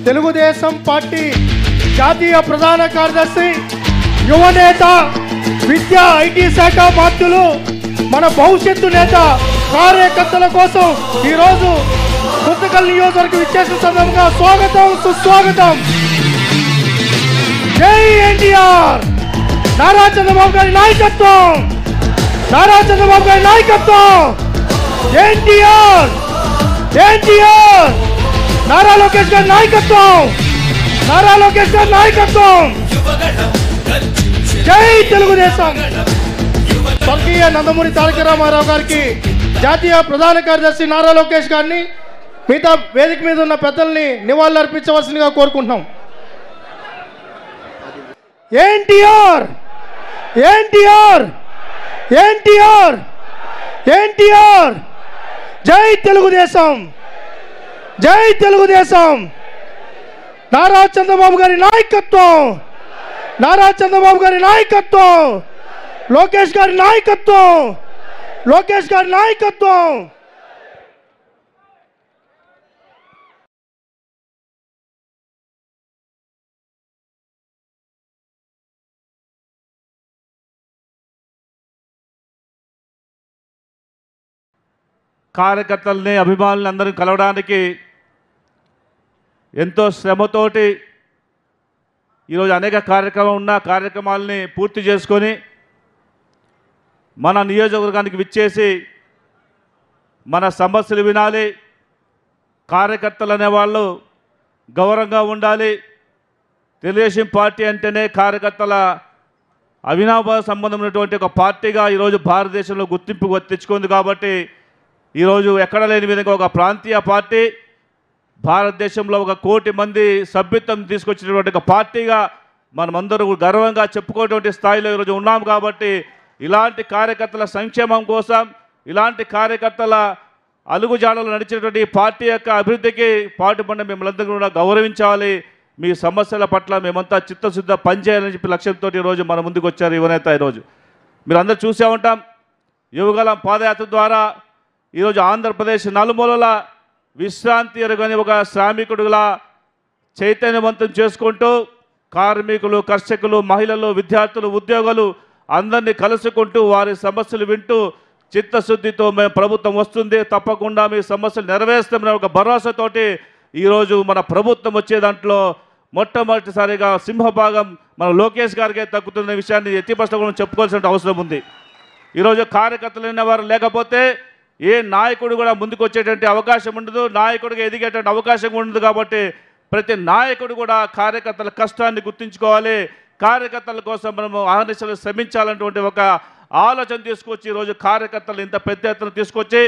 Telugu Desam party జాతీయ ప్రధాన కార్యదర్శి, యువనేత, విద్యా ఐటీ శాఖ మంత్రులు, మన భవిష్యత్తు నేత కార్యకర్తల కోసం ఈరోజు గుంతకల్ నియోజకవర్గం ఇచ్చేసిన సందర్భంగా స్వాగతం, సుస్వాగతం. జై ఎన్టీఆర్, నారా చంద్రబాబు గారి నాయకత్వం, నారా చంద్రబాబు గారి నాయకత్వం, ఎన్టీఆర్, ఎన్టీఆర్, నారా లోకేష్ గారి నాయకత్వం, నారా లోకేష్ గారి నాయకత్వం. జై తెలుగుదేశం. స్వర్గీయ నందమూరి తారక రామారావు గారికి జాతీయ ప్రధాన కార్యదర్శి నారా లోకేష్ గారిని మిగతా వేదిక మీద ఉన్న పెద్దల్ని నివాళులు అర్పించవలసిందిగా కోరుకుంటున్నాం. ఎన్టీఆర్, ఎన్టీఆర్, ఎన్టీఆర్, ఎన్టీఆర్. జై తెలుగుదేశం, జై తెలుగుదేశం. నారా చంద్రబాబు గారి నాయకత్వం, నారా చంద్రబాబు గారి నాయకత్వం, లోకేష్ గారి నాయకత్వం, లోకేష్ గారి నాయకత్వం. కార్యకర్తల్ని, అభిమానులను అందరినీ కలవడానికి ఎంతో శ్రమతోటి ఈరోజు అనేక కార్యక్రమాలని పూర్తి చేసుకొని మన నియోజకవర్గానికి విచ్చేసి మన సమస్యలు వినాలి. కార్యకర్తలు అనేవాళ్ళు గౌరవంగా ఉండాలి. తెలుగుదేశం పార్టీ అంటేనే కార్యకర్తల అవినాభావ సంబంధం ఉన్నటువంటి ఒక పార్టీగా ఈరోజు భారతదేశంలో గుర్తింపు తెచ్చుకుంది. కాబట్టి ఈరోజు ఎక్కడ లేని విధంగా ఒక ప్రాంతీయ పార్టీ, భారతదేశంలో 1 కోటి మంది సభ్యత్వం తీసుకొచ్చినటువంటి ఒక పార్టీగా మనమందరూ గర్వంగా చెప్పుకోటువంటి స్థాయిలో ఈరోజు ఉన్నాం. కాబట్టి ఇలాంటి కార్యకర్తల సంక్షేమం కోసం, ఇలాంటి కార్యకర్తల అలుగుజాడలు నడిచినటువంటి పార్టీ యొక్క అభివృద్ధికి పాటుపడిన మిమ్మల్ని కూడా గౌరవించాలి. మీ సమస్యల పట్ల మేమంతా చిత్తశుద్ధ పనిచేయాలని చెప్పి లక్ష్యంతో ఈరోజు మన ముందుకు వచ్చారు యువనేత. ఈరోజు మీరు అందరూ చూసే ఉంటాం, యువగలం పాదయాత్ర ద్వారా ఈరోజు ఆంధ్రప్రదేశ్ నలుమూలల విశ్రాంతి ఎరుగని ఒక శ్రామికుడులా చైతన్యవంతం చేసుకుంటూ కార్మికులు, కర్షకులు, మహిళలు, విద్యార్థులు, ఉద్యోగులు అందరినీ కలుసుకుంటూ వారి సమస్యలు వింటూ చిత్తశుద్ధితో మేము ప్రభుత్వం వస్తుంది, తప్పకుండా మీ సమస్యలు నెరవేరుస్తామనే ఒక భరోసాతోటి ఈరోజు మన ప్రభుత్వం వచ్చే దాంట్లో మొట్టమొదటిసారిగా సింహభాగం మన లోకేష్ గారికే తగ్గుతున్న విషయాన్ని ఎత్తిపస్లో చెప్పుకోవాల్సిన అవసరం ఉంది. ఈరోజు కార్యకర్తలు అనేవారు లేకపోతే ఏ నాయకుడు కూడా ముందుకు వచ్చేటువంటి అవకాశం ఉండదు, నాయకుడిగా ఎదిగేటువంటి అవకాశం ఉండదు. కాబట్టి ప్రతి నాయకుడు కూడా కార్యకర్తల కష్టాన్ని గుర్తించుకోవాలి. కార్యకర్తల కోసం మనము అహర్నిశలు శ్రమించాలన్నటువంటి ఒక ఆలోచన తీసుకొచ్చి ఈరోజు కార్యకర్తలు ఇంత పెద్ద ఎత్తున తీసుకొచ్చి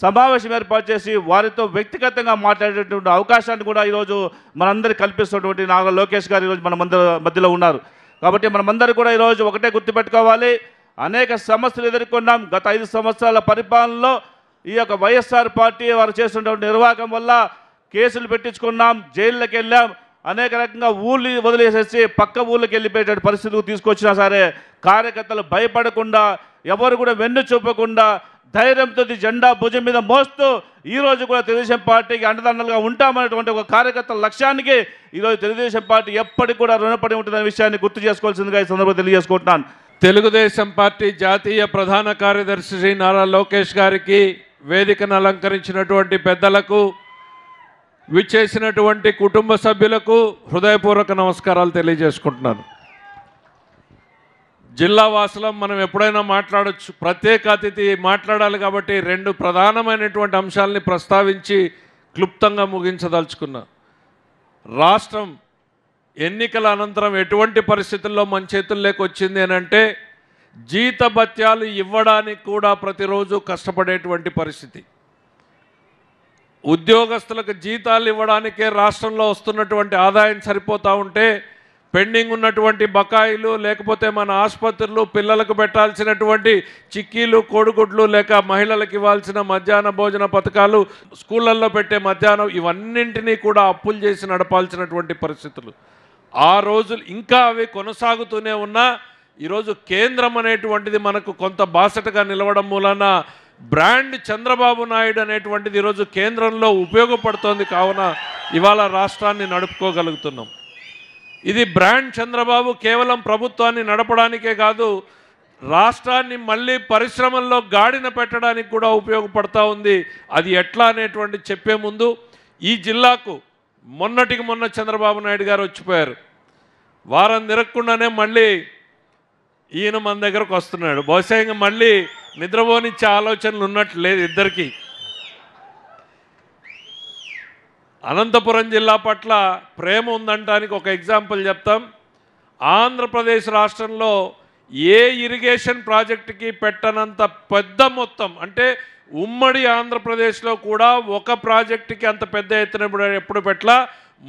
సమావేశం ఏర్పాటు చేసి వారితో వ్యక్తిగతంగా మాట్లాడేటువంటి అవకాశాన్ని కూడా ఈరోజు మనందరికీ కల్పిస్తున్నటువంటి నారా లోకేష్ గారు ఈరోజు మన మధ్యలో ఉన్నారు. కాబట్టి మనమందరూ కూడా ఈరోజు ఒకటే గుర్తుపెట్టుకోవాలి, అనేక సమస్యలు ఎదుర్కొన్నాం. గత 5 సంవత్సరాల పరిపాలనలో ఈ యొక్క వైఎస్ఆర్ పార్టీ వారు చేస్తున్నటువంటి నిర్వాహకం వల్ల కేసులు పెట్టించుకున్నాం, జైళ్ళకి వెళ్ళాం, అనేక రకంగా ఊళ్ళు వదిలేసేసి పక్క ఊళ్ళకి వెళ్ళిపోయేటువంటి పరిస్థితులు తీసుకొచ్చినా సరే కార్యకర్తలు భయపడకుండా, ఎవరు కూడా వెన్ను చూపకుండా ధైర్యంతో జెండా భుజం మీద మోస్తూ ఈరోజు కూడా తెలుగుదేశం పార్టీకి అండదండలుగా ఉంటామనేటువంటి ఒక కార్యకర్తల లక్ష్యానికి ఈరోజు తెలుగుదేశం పార్టీ ఎప్పటికి కూడా రుణపడి ఉంటుందనే విషయాన్ని గుర్తు చేసుకోవాల్సిందిగా ఈ సందర్భంగా తెలియజేసుకుంటున్నాను. తెలుగుదేశం పార్టీ జాతీయ ప్రధాన కార్యదర్శి శ్రీ నారా లోకేష్ గారికి, వేదికను అలంకరించినటువంటి పెద్దలకు, విచ్చేసినటువంటి కుటుంబ సభ్యులకు హృదయపూర్వక నమస్కారాలు తెలియజేసుకుంటున్నాను. జిల్లా వాసులం మనం ఎప్పుడైనా మాట్లాడొచ్చు, ప్రత్యేక అతిథి మాట్లాడాలి కాబట్టి 2 ప్రధానమైనటువంటి అంశాలని ప్రస్తావించి క్లుప్తంగా ముగించదలుచుకున్నా. రాష్ట్రం ఎన్నికల అనంతరం ఎటువంటి పరిస్థితుల్లో మన చేతుల్లోకి వచ్చింది అని అంటే జీతభత్యాలు ఇవ్వడానికి కూడా ప్రతిరోజు కష్టపడేటువంటి పరిస్థితి. ఉద్యోగస్తులకు జీతాలు ఇవ్వడానికే రాష్ట్రంలో వస్తున్నటువంటి ఆదాయం సరిపోతూ ఉంటే పెండింగ్ ఉన్నటువంటి బకాయిలు, లేకపోతే మన ఆసుపత్రులు, పిల్లలకు పెట్టాల్సినటువంటి చిక్కీలు, కోడిగుడ్లు, లేక మహిళలకు ఇవ్వాల్సిన మధ్యాహ్న భోజన పథకాలు, స్కూళ్ళల్లో పెట్టే మధ్యాహ్నం, ఇవన్నింటినీ కూడా అప్పులు చేసి నడపాల్సినటువంటి పరిస్థితులు. ఆ రోజులు ఇంకా అవి కొనసాగుతూనే ఉన్నా ఈరోజు కేంద్రం అనేటువంటిది మనకు కొంత బాసటగా నిలవడం మూలన బ్రాండ్ చంద్రబాబు నాయుడు అనేటువంటిది ఈరోజు కేంద్రంలో ఉపయోగపడుతోంది. కావున ఇవాళ రాష్ట్రాన్ని నడుపుకోగలుగుతున్నాం. ఇది బ్రాండ్ చంద్రబాబు కేవలం ప్రభుత్వాన్ని నడపడానికే కాదు, రాష్ట్రాన్ని మళ్ళీ పరిశ్రమల్లో గాడిన పెట్టడానికి కూడా ఉపయోగపడతా ఉంది. అది ఎట్లా అనేటువంటి చెప్పే ముందు ఈ జిల్లాకు మొన్నటికి మొన్న చంద్రబాబు నాయుడు గారు వచ్చిపోయారు. వారం తిరగకుండానే మళ్ళీ ఈయన మన దగ్గరకు వస్తున్నాడు. బహుశా ఇంకా మళ్ళీ నిద్రపోనిచ్చే ఆలోచనలు ఉన్నట్లు లేదు ఇద్దరికి. అనంతపురం జిల్లా పట్ల ప్రేమ ఉందంటానికి ఒక ఎగ్జాంపుల్ చెప్తాం. ఆంధ్రప్రదేశ్ రాష్ట్రంలో ఏ ఇరిగేషన్ ప్రాజెక్టుకి పెట్టనంత పెద్ద మొత్తం, అంటే ఉమ్మడి ఆంధ్రప్రదేశ్లో కూడా ఒక ప్రాజెక్టుకి అంత పెద్ద ఎత్తున ఎప్పుడు పెట్టలా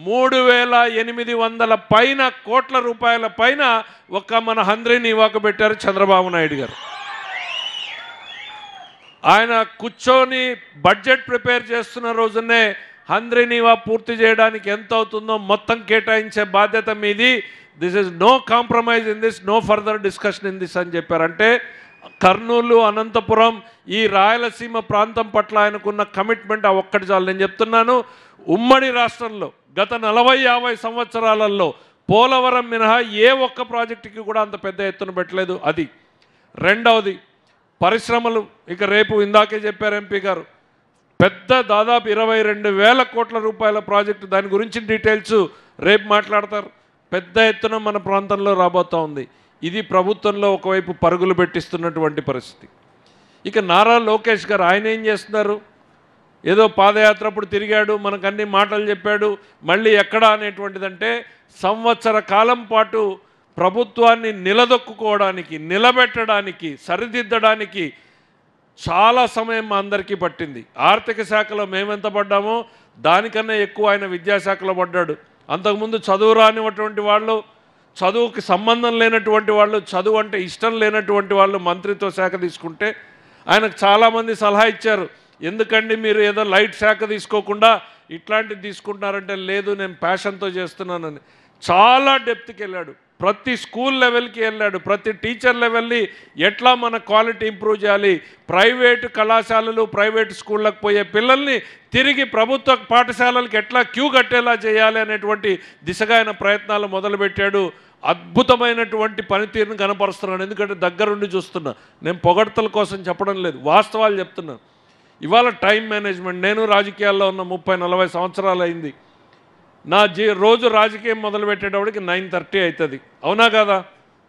3800 పైన కోట్ల రూపాయల పైన ఒక మన హంద్రీనీవాకు పెట్టారు చంద్రబాబు నాయుడు గారు. ఆయన కూర్చొని బడ్జెట్ ప్రిపేర్ చేస్తున్న రోజునే హంద్రీనీవా పూర్తి చేయడానికి ఎంత అవుతుందో మొత్తం కేటాయించే బాధ్యత మీది. This is no compromise in this, no further discussion in this అని చెప్పారు. అంటే కర్నూలు, అనంతపురం, ఈ రాయలసీమ ప్రాంతం పట్ల ఆయనకున్న కమిట్మెంట్ ఆ ఒక్కటి చాలు. నేను చెప్తున్నాను, ఉమ్మడి రాష్ట్రంలో గత 40-50 సంవత్సరాలలో పోలవరం మినహా ఏ ఒక్క ప్రాజెక్టుకి కూడా అంత పెద్ద ఎత్తున పెట్టలేదు. అది. రెండవది పరిశ్రమలు. ఇక రేపు ఇందాకే చెప్పారు ఎంపీ గారు, పెద్ద దాదాపు 22,000 కోట్ల రూపాయల ప్రాజెక్టు, దాని గురించి డీటెయిల్స్ రేపు మాట్లాడతారు. పెద్ద ఎత్తున మన ప్రాంతంలో రాబోతూ ఉంది. ఇది ప్రభుత్వంలో ఒకవైపు పరుగులు పెట్టిస్తున్నటువంటి పరిస్థితి. ఇక నారా లోకేష్ గారు ఆయన ఏం చేస్తున్నారు? ఏదో పాదయాత్ర అప్పుడు తిరిగాడు, మనకు అన్ని మాటలు చెప్పాడు, మళ్ళీ ఎక్కడ అనేటువంటిదంటే సంవత్సర కాలం పాటు ప్రభుత్వాన్ని నిలదొక్కుకోవడానికి, నిలబెట్టడానికి, సరిదిద్దడానికి చాలా సమయం మా అందరికీ పట్టింది. ఆర్థిక శాఖలో మేమెంత పడ్డామో దానికన్నా ఎక్కువ ఆయన విద్యాశాఖలో పడ్డాడు. అంతకుముందు చదువు రానిటువంటి వాళ్ళు, చదువుకి సంబంధం లేనటువంటి వాళ్ళు, చదువు అంటే ఇష్టం లేనటువంటి వాళ్ళు మంత్రిత్వ శాఖ తీసుకుంటే ఆయనకు చాలామంది సలహా ఇచ్చారు. ఎందుకండి మీరు ఏదో లైట్ శాఖ తీసుకోకుండా ఇట్లాంటివి తీసుకుంటున్నారంటే, లేదు నేను ప్యాషన్తో చేస్తున్నానని చాలా డెప్త్కి వెళ్ళాడు. ప్రతి స్కూల్ లెవెల్కి వెళ్ళాడు, ప్రతి టీచర్ లెవెల్ని ఎట్లా మన క్వాలిటీ ఇంప్రూవ్ చేయాలి, ప్రైవేటు కళాశాలలు, ప్రైవేటు స్కూళ్ళకు పోయే పిల్లల్ని తిరిగి ప్రభుత్వ పాఠశాలలకు ఎట్లా క్యూ కట్టేలా చేయాలి అనేటువంటి దిశగా ఆయన ప్రయత్నాలు మొదలుపెట్టాడు. అద్భుతమైనటువంటి పనితీరును కనపరుస్తున్నాడు. ఎందుకంటే దగ్గరుండి చూస్తున్నా, నేను పొగడ్తల కోసం చెప్పడం లేదు, వాస్తవాలు చెప్తున్నాను. ఇవాళ టైం మేనేజ్మెంట్, నేను రాజకీయాల్లో ఉన్న 30-40 సంవత్సరాలు అయింది. నా రోజు రాజకీయం మొదలుపెట్టేటప్పటికి 9:30 అవుతుంది. అవునా కదా?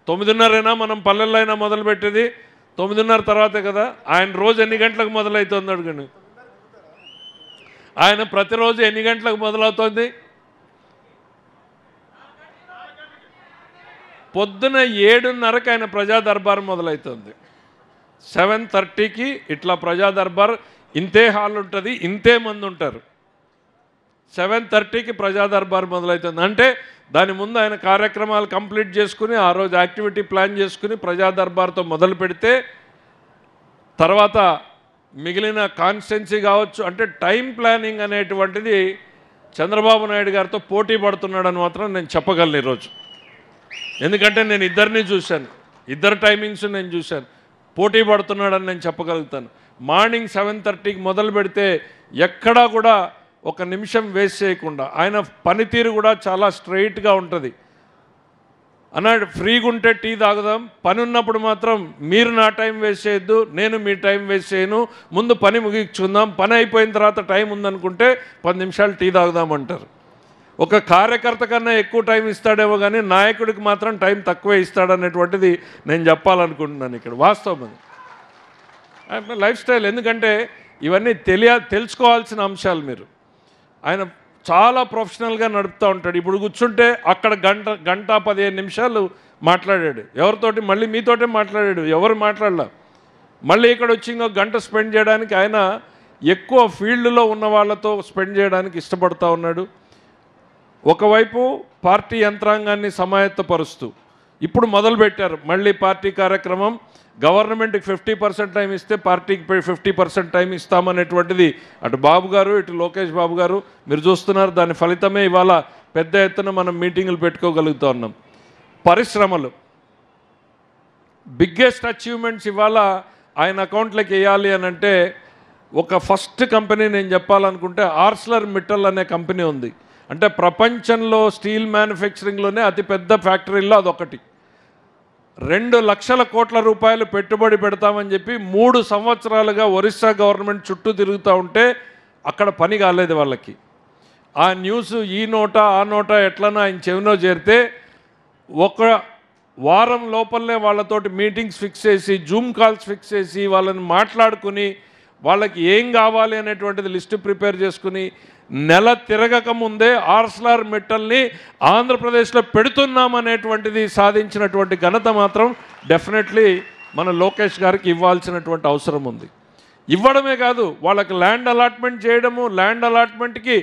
9:30 మనం పల్లెల్లో అయినా మొదలుపెట్టేది 9:30 తర్వాతే కదా. ఆయన రోజు ఎన్ని గంటలకు మొదలవుతుంది అడుగుని? ఆయన ప్రతిరోజు ఎన్ని గంటలకు మొదలవుతుంది? పొద్దున 7:30కి ఆయన ప్రజా దర్బార్ మొదలవుతుంది. 7:30కి ఇట్లా ప్రజా దర్బార్, ఇంతే హాల్ ఉంటుంది, ఇంతే మంది ఉంటారు. 7:30కి ప్రజా దర్బార్ మొదలవుతుంది. అంటే దాని ముందు ఆయన కార్యక్రమాలు కంప్లీట్ చేసుకుని ఆ రోజు యాక్టివిటీ ప్లాన్ చేసుకుని ప్రజా దర్బార్తో మొదలు పెడితే తర్వాత మిగిలిన కాన్స్టిట్యున్సీ కావచ్చు. అంటే టైం ప్లానింగ్ అనేటువంటిది చంద్రబాబు నాయుడు గారితో పోటీ పడుతున్నాడని మాత్రం నేను చెప్పగలను ఈరోజు. ఎందుకంటే నేను ఇద్దరిని చూశాను, ఇద్దరు టైమింగ్స్ నేను చూశాను. పోటీ పడుతున్నాడని నేను చెప్పగలుగుతాను. మార్నింగ్ 7:30కి మొదలు పెడితే ఎక్కడా కూడా ఒక నిమిషం వేస్ట్ చేయకుండా, ఆయన పనితీరు కూడా చాలా స్ట్రైట్గా ఉంటుంది. అన్నాడు, ఫ్రీగా ఉంటే టీ తాగుదాం, పని ఉన్నప్పుడు మాత్రం మీరు నా టైం వేస్ట్ చేయొద్దు, నేను మీ టైం వేస్ట్ చేయను, ముందు పని ముగించుకుందాం, పని అయిపోయిన తర్వాత టైం ఉందనుకుంటే 10 నిమిషాలు టీ తాగుదామంటారు. ఒక కార్యకర్త కన్నా ఎక్కువ టైం ఇస్తాడేమో కానీ నాయకుడికి మాత్రం టైం తక్కువే ఇస్తాడనేటువంటిది నేను చెప్పాలనుకుంటున్నాను ఇక్కడ. వాస్తవం అది లైఫ్ స్టైల్. ఎందుకంటే ఇవన్నీ తెలుసుకోవాల్సిన అంశాలు. మీరు ఆయన చాలా ప్రొఫెషనల్గా నడుపుతూ ఉంటాడు. ఇప్పుడు కూర్చుంటే అక్కడ గంట 15 నిమిషాలు మాట్లాడాడు ఎవరితోటి, మళ్ళీ మీతోటే మాట్లాడాడు, ఎవరు మాట్లాడలా. మళ్ళీ ఇక్కడ వచ్చి ఇంకో గంట స్పెండ్ చేయడానికి ఆయన ఎక్కువ ఫీల్డ్లో ఉన్న వాళ్ళతో స్పెండ్ చేయడానికి ఇష్టపడుతూ ఉన్నాడు. ఒకవైపు పార్టీ యంత్రాంగాన్ని సమాయత్తపరుస్తూ ఇప్పుడు మొదలుపెట్టారు మళ్ళీ పార్టీ కార్యక్రమం. గవర్నమెంట్కి 50% టైం ఇస్తే పార్టీకి 50% టైం ఇస్తామనేటువంటిది అటు బాబు గారు ఇటు లోకేష్ బాబు గారు మీరు చూస్తున్నారు. దాని ఫలితమే ఇవాళ పెద్ద ఎత్తున మనం మీటింగులు పెట్టుకోగలుగుతూ ఉన్నాం. పరిశ్రమలు బిగ్గెస్ట్ అచీవ్మెంట్స్ ఇవాళ ఆయన అకౌంట్లోకి వేయాలి అని అంటే ఒక ఫస్ట్ కంపెనీ నేను చెప్పాలనుకుంటే ఆర్స్లర్ మిట్టల్ అనే కంపెనీ ఉంది. అంటే ప్రపంచంలో స్టీల్ మ్యానుఫ్యాక్చరింగ్లోనే అతిపెద్ద ఫ్యాక్టరీల్లో అదొకటి. 2 లక్షల కోట్ల రూపాయలు పెట్టుబడి పెడతామని చెప్పి 3 సంవత్సరాలుగా ఒరిస్సా గవర్నమెంట్ చుట్టూ తిరుగుతూ ఉంటే అక్కడ పని కాలేదు వాళ్ళకి. ఆ న్యూస్ ఈ నోట ఆ నోట ఎట్లనో ఆయన చెవినో చేరితే ఒక వారం లోపలనే వాళ్ళతోటి మీటింగ్స్ ఫిక్స్ చేసి జూమ్ కాల్స్ ఫిక్స్ చేసి వాళ్ళని మాట్లాడుకుని వాళ్ళకి ఏం కావాలి అనేటువంటిది లిస్టు ప్రిపేర్ చేసుకుని నెల తిరగక ముందే ఆర్స్లర్ మిట్టల్ని ఆంధ్రప్రదేశ్లో పెడుతున్నామనేటువంటిది సాధించినటువంటి ఘనత మాత్రం డెఫినెట్లీ మన లోకేష్ గారికి ఇవ్వాల్సినటువంటి అవసరం ఉంది. ఇవ్వడమే కాదు, వాళ్ళకి ల్యాండ్ అలాట్మెంట్ చేయడము, ల్యాండ్ అలాట్మెంట్కి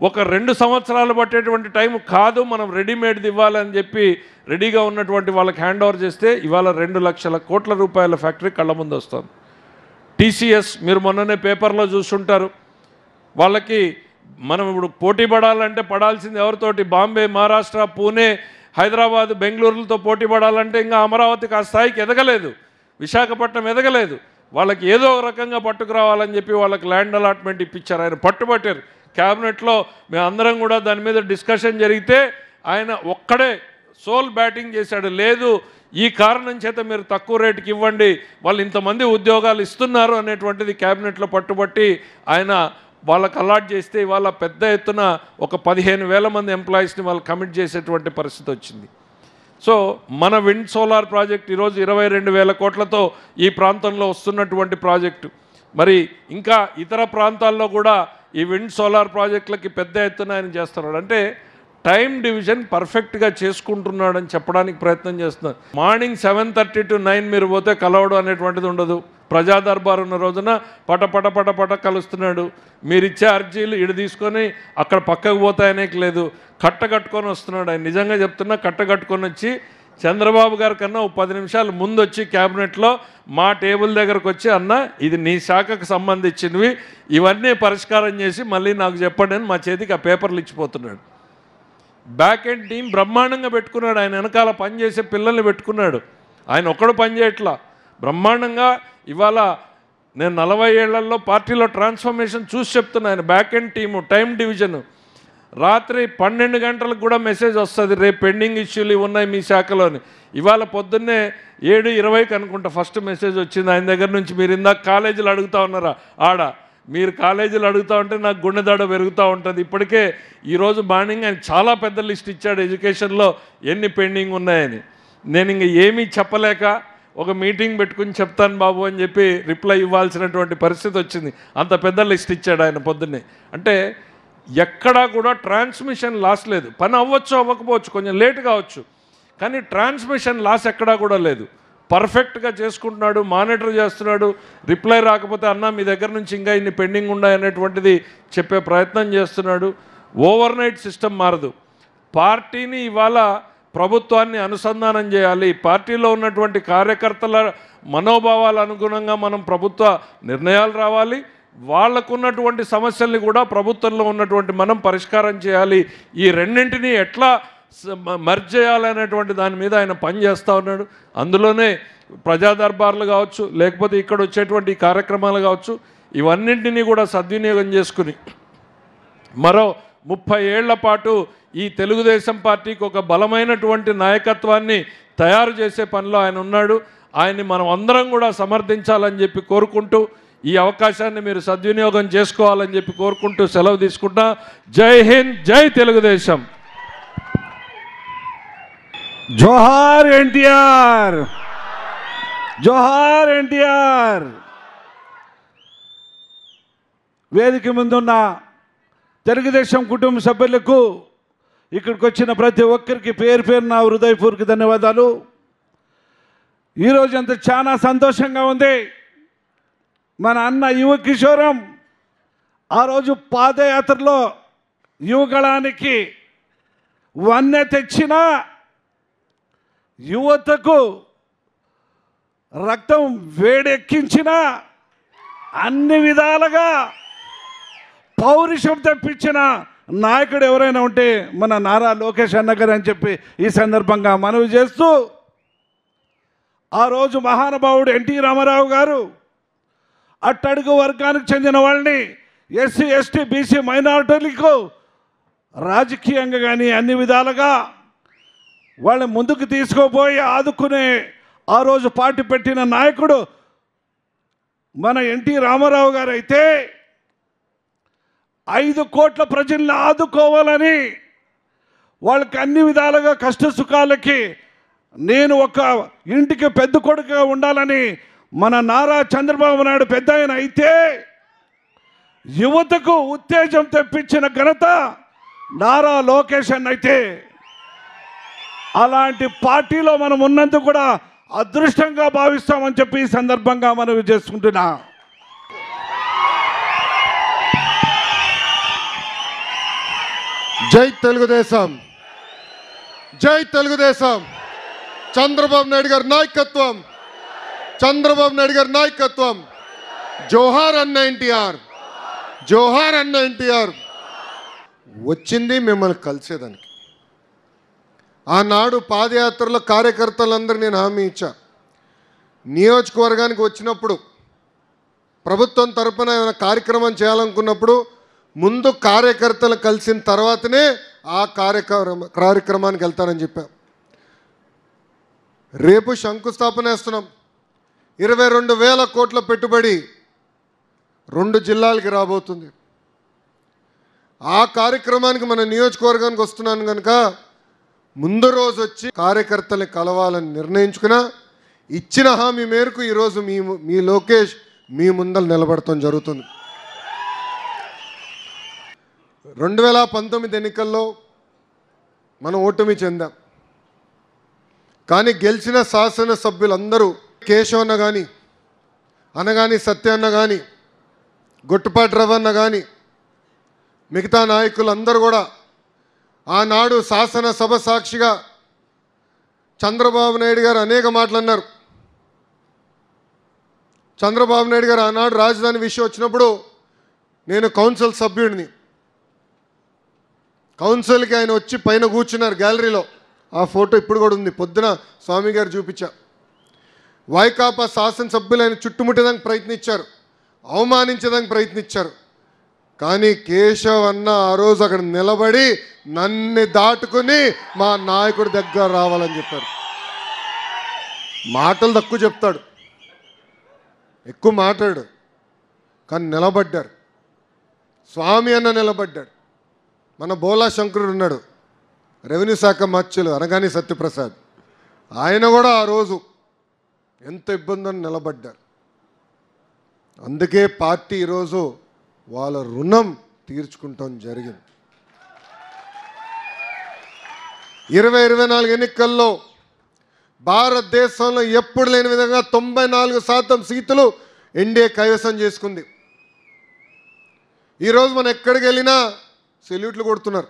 ఒక 2 సంవత్సరాలు పట్టేటువంటి టైం కాదు, మనం రెడీమేడ్ది ఇవ్వాలని చెప్పి రెడీగా ఉన్నటువంటి వాళ్ళకి హ్యాండ్ ఓవర్ చేస్తే ఇవాళ 2 లక్షల కోట్ల రూపాయల ఫ్యాక్టరీ కళ్ళ ముందు వస్తుంది. టీసీఎస్ మీరు మొన్ననే పేపర్లో చూస్తుంటారు. వాళ్ళకి మనం ఇప్పుడు పోటీ పడాలంటే పడాల్సింది ఎవరితోటి? బాంబే, మహారాష్ట్ర, పూణే, హైదరాబాద్, బెంగళూరులతో పోటీ పడాలంటే ఇంకా అమరావతికి ఆ స్థాయికి ఎదగలేదు, విశాఖపట్నం ఎదగలేదు. వాళ్ళకి ఏదో ఒక రకంగా పట్టుకురావాలని చెప్పి వాళ్ళకి ల్యాండ్ అలాట్మెంట్ ఇప్పించారు. ఆయన పట్టుబట్టారు. క్యాబినెట్లో మేము అందరం కూడా దాని మీద డిస్కషన్ జరిగితే ఆయన ఒక్కడే సోల్ బ్యాటింగ్ చేశాడు. లేదు, ఈ కారణం చేత మీరు తక్కువ రేటుకి ఇవ్వండి, వాళ్ళు ఇంతమంది ఉద్యోగాలు ఇస్తున్నారు అనేటువంటిది క్యాబినెట్లో పట్టుబట్టి ఆయన వాళ్ళకి అలాట్ చేస్తే ఇవాళ పెద్ద ఎత్తున ఒక 15,000 మంది ఎంప్లాయీస్ని వాళ్ళు కమిట్ చేసేటువంటి పరిస్థితి వచ్చింది. సో మన విండ్ సోలార్ ప్రాజెక్ట్ ఈరోజు 22,000 కోట్లతో ఈ ప్రాంతంలో వస్తున్నటువంటి ప్రాజెక్టు. మరి ఇంకా ఇతర ప్రాంతాల్లో కూడా ఈ విండ్ సోలార్ ప్రాజెక్టులకి పెద్ద ఎత్తున ఆయన చేస్తున్నాడు. అంటే టైం డివిజన్ పర్ఫెక్ట్గా చేసుకుంటున్నాడని చెప్పడానికి ప్రయత్నం చేస్తున్నారు. మార్నింగ్ 7:30 to 9 మీరు పోతే కలవడం అనేటువంటిది ఉండదు. ప్రజా దర్బార్ ఉన్న రోజున పట కలుస్తున్నాడు. మీరు ఇచ్చే అర్జీలు ఇటు తీసుకొని అక్కడ పక్కకు పోతాయనే లేదు, కట్టుకొని వస్తున్నాడు. ఆయన నిజంగా చెప్తున్నా, కట్టుకొని వచ్చి చంద్రబాబు గారి కన్నా 10 నిమిషాలు ముందు వచ్చి క్యాబినెట్లో మా టేబుల్ దగ్గరకు వచ్చి, అన్న ఇది నీ శాఖకు సంబంధించినవి, ఇవన్నీ పరిష్కారం చేసి మళ్ళీ నాకు చెప్పండి అని మా చేతికి ఆ పేపర్లు ఇచ్చిపోతున్నాడు. బ్యాక్ ఎండ్ టీం బ్రహ్మాండంగా పెట్టుకున్నాడు. ఆయన వెనకాల పనిచేసే పిల్లల్ని పెట్టుకున్నాడు. ఆయన ఒక్కడు పని చేయట్లా, బ్రహ్మాండంగా. ఇవాళ నేను 40 ఏళ్లలో పార్టీలో ట్రాన్స్ఫర్మేషన్ చూసి చెప్తున్నా. ఆయన back end team, time division. రాత్రి 12 గంటలకు కూడా మెసేజ్ వస్తుంది, రేపు పెండింగ్ ఇష్యూలు ఉన్నాయి మీ శాఖలోని. ఇవాళ పొద్దున్నే 7:20కి అనుకుంటా ఫస్ట్ మెసేజ్ వచ్చింది ఆయన దగ్గర నుంచి. మీరు ఇందాక కాలేజీలు అడుగుతూ ఉన్నారా? మీరు కాలేజీలు అడుగుతూ ఉంటే నాకు గుండెదాడ పెరుగుతూ ఉంటుంది. ఇప్పటికే ఈరోజు మార్నింగ్ ఆయన చాలా పెద్ద లిస్ట్ ఇచ్చాడు ఎడ్యుకేషన్లో ఎన్ని పెండింగ్ ఉన్నాయని. నేను ఇంక ఏమీ చెప్పలేక ఒక మీటింగ్ పెట్టుకుని చెప్తాను బాబు అని చెప్పి రిప్లై ఇవ్వాల్సినటువంటి పరిస్థితి వచ్చింది. అంత పెద్ద లిస్ట్ ఇచ్చాడు ఆయన పొద్దున్నే. అంటే ఎక్కడా కూడా ట్రాన్స్మిషన్ లాస్ లేదు. పని అవ్వచ్చు అవ్వకపోవచ్చు, కొంచెం లేట్ కావచ్చు, కానీ ట్రాన్స్మిషన్ లాస్ ఎక్కడా కూడా లేదు. పర్ఫెక్ట్గా చేసుకుంటున్నాడు, మానిటర్ చేస్తున్నాడు. రిప్లై రాకపోతే అన్న మీ దగ్గర నుంచి ఇంకా ఇన్ని పెండింగ్ ఉన్నాయనేటువంటిది చెప్పే ప్రయత్నం చేస్తున్నాడు. ఓవర్ నైట్ సిస్టమ్ మారదు. పార్టీని ఇవాళ ప్రభుత్వాన్ని అనుసంధానం చేయాలి. పార్టీలో ఉన్నటువంటి కార్యకర్తల మనోభావాల అనుగుణంగా మనం ప్రభుత్వ నిర్ణయాలు రావాలి. వాళ్ళకున్నటువంటి సమస్యల్ని కూడా ప్రభుత్వంలో ఉన్నటువంటి మనం పరిష్కారం చేయాలి. ఈ రెండింటినీ ఎట్లా మర్జ్ చేయాలనేటువంటి దాని మీద ఆయన పనిచేస్తూ ఉన్నాడు. అందులోనే ప్రజా దర్బార్లు కావచ్చు, లేకపోతే ఇక్కడ వచ్చేటువంటి కార్యక్రమాలు కావచ్చు, ఇవన్నింటినీ కూడా సద్వినియోగం చేసుకుని మరో 30 ఏళ్ల పాటు ఈ తెలుగుదేశం పార్టీకి ఒక బలమైనటువంటి నాయకత్వాన్ని తయారు చేసే పనిలో ఆయన ఉన్నాడు. ఆయన్ని మనం అందరం కూడా సమర్థించాలని చెప్పి కోరుకుంటూ, ఈ అవకాశాన్ని మీరు సద్వినియోగం చేసుకోవాలని చెప్పి కోరుకుంటూ సెలవు తీసుకుంటా. జై హింద్, జై తెలుగుదేశం. జోహార్ ఎన్టీఆర్, జోహార్ ఎన్టీఆర్. వేదిక ముందున్న తెలుగుదేశం కుటుంబ సభ్యులకు, ఇక్కడికి వచ్చిన ప్రతి ఒక్కరికి పేరు పేరు నా హృదయపూర్వక ధన్యవాదాలు. ఈరోజు అంతా చాలా సంతోషంగా ఉంది. మన అన్న యువ కిషోరం ఆ రోజు పాదయాత్రలో యువగళానికి వన్నె తెచ్చిన, యువతకు రక్తం వేడెక్కించిన, అన్ని విధాలుగా పౌరుషం తెప్పించిన నాయకుడు ఎవరైనా ఉంటే మన నారా లోకేష్ అన్న గారు అని చెప్పి ఈ సందర్భంగా మనవి చేస్తూ, ఆ రోజు మహానుభావుడు ఎన్టీ రామారావు గారు అట్టడుగు వర్గానికి చెందిన వాళ్ళని ఎస్సీ ఎస్టీ బీసీ మైనారిటీలకు రాజకీయంగా కానీ అన్ని విధాలుగా వాళ్ళని ముందుకు తీసుకుపోయి ఆదుకునే ఆ రోజు పార్టీ పెట్టిన నాయకుడు మన ఎన్టీ రామారావు గారు అయితే 5 కోట్ల ప్రజల్ని ఆదుకోవాలని వాళ్ళకి అన్ని విధాలుగా కష్ట సుఖాలకి నేను ఒక ఇంటికి పెద్ద కొడుకుగా ఉండాలని మన నారా చంద్రబాబు నాయుడు పెద్ద ఆయన అయితే యువతకు ఉత్తేజం తెప్పించిన ఘనత నారా లోకేష్ అన్న అయితే అలాంటి పార్టీలో మనం ఉన్నందుకు కూడా అదృష్టంగా భావిస్తామని చెప్పి ఈ సందర్భంగా మనం చేసుకుంటున్నా. జై తెలుగుదేశం, జై తెలుగుదేశం. చంద్రబాబు నాయుడు గారి నాయకత్వం, చంద్రబాబు నాయుడు గారి నాయకత్వం. జోహార్ అన్న ఎన్టీఆర్, జోహార్ అన్న ఎన్టీఆర్. వచ్చింది మిమ్మల్ని కలిసేదానికి. ఆనాడు పాదయాత్రలో కార్యకర్తలందరూ నేను హామీ ఇచ్చా, నియోజకవర్గానికి వచ్చినప్పుడు ప్రభుత్వం తరపున ఏమైనా కార్యక్రమం చేయాలనుకున్నప్పుడు ముందు కార్యకర్తలు కలిసిన తర్వాతనే ఆ కార్యక్రమానికి వెళ్తానని చెప్పాం. రేపు శంకుస్థాపన వేస్తున్నాం. 22,000 కోట్ల పెట్టుబడి 2 జిల్లాలకి రాబోతుంది. ఆ కార్యక్రమానికి మన నియోజకవర్గానికి వస్తున్నాను కనుక ముందు రోజు వచ్చి కార్యకర్తల్ని కలవాలని నిర్ణయించుకున్నా. ఇచ్చిన హామీ మేరకు ఈరోజు మీ లోకేష్ మీ ముందర నిలబడటం జరుగుతుంది. 2019 ఎన్నికల్లో మనం ఓటమి చెందాం. కానీ గెలిచిన శాసనసభ్యులందరూ కేశవన్న కానీ, అనగాని సత్యన్న కానీ, గొట్టుపాటి రవన్న కానీ, మిగతా నాయకులందరూ కూడా ఆనాడు శాసనసభ సాక్షిగా చంద్రబాబు నాయుడు గారు అనేక మాటలు అన్నారు. చంద్రబాబు నాయుడు గారు ఆనాడు రాజధాని విషయం వచ్చినప్పుడు నేను కౌన్సిల్ సభ్యుడిని. కౌన్సిల్కి ఆయన వచ్చి పైన కూర్చున్నారు గ్యాలరీలో. ఆ ఫోటో ఇప్పుడు కూడా ఉంది. పొద్దున స్వామి గారు చూపించా. వైకాపా శాసనసభ్యులు ఆయన చుట్టుముట్టడానికి ప్రయత్నించారు, అవమానించడానికి ప్రయత్నించారు. కానీ కేశవ్ అన్న ఆ రోజు అక్కడ నిలబడి నన్ను దాటుకుని మా నాయకుడి దగ్గర రావాలని చెప్పారు. మాటలు తక్కువ చెప్తాడు, ఎక్కువ మాట్లాడు, కానీ నిలబడ్డారు. స్వామి అన్న నిలబడ్డాడు. మన బోలా శంకరుడు ఉన్నాడు, రెవెన్యూ శాఖ మత్స్యులు అనగాని సత్యప్రసాద్, ఆయన కూడా ఆ రోజు ఎంత ఇబ్బందని నిలబడ్డారు. అందుకే పార్టీ ఈరోజు వాళ్ళ రుణం తీర్చుకుంటాం జరిగింది. 2024 ఎన్నికల్లో భారతదేశంలో ఎప్పుడు లేని విధంగా 94% సీట్లు ఎన్డీఏ కైవసం చేసుకుంది. ఈరోజు మనం ఎక్కడికి వెళ్ళినా సెల్యూట్లు కొడుతున్నారు.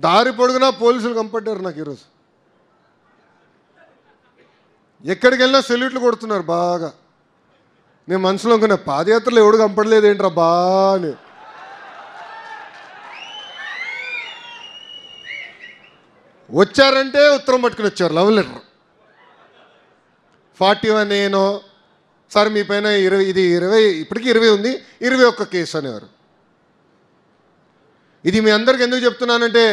దారి పొడుగునా పోలీసులు కంపడ్డారు నాకు ఈరోజు. ఎక్కడికి వెళ్ళినా సెల్యూట్లు కొడుతున్నారు బాగా. నేను మనసులో అనుకున్నా, పాదయాత్రలో ఎవడు కంపడలేదు ఏంట్రా బా అని. వచ్చారంటే ఉత్తరం పట్టుకుని వచ్చారు, లవ్ లెటర్. 41 నేను సార్ మీ పైన 20 ఇప్పటికీ 20 ఉంది, 21 కేసు అనేవారు. ఇది మీ అందరికి ఎందుకు చెప్తున్నానంటే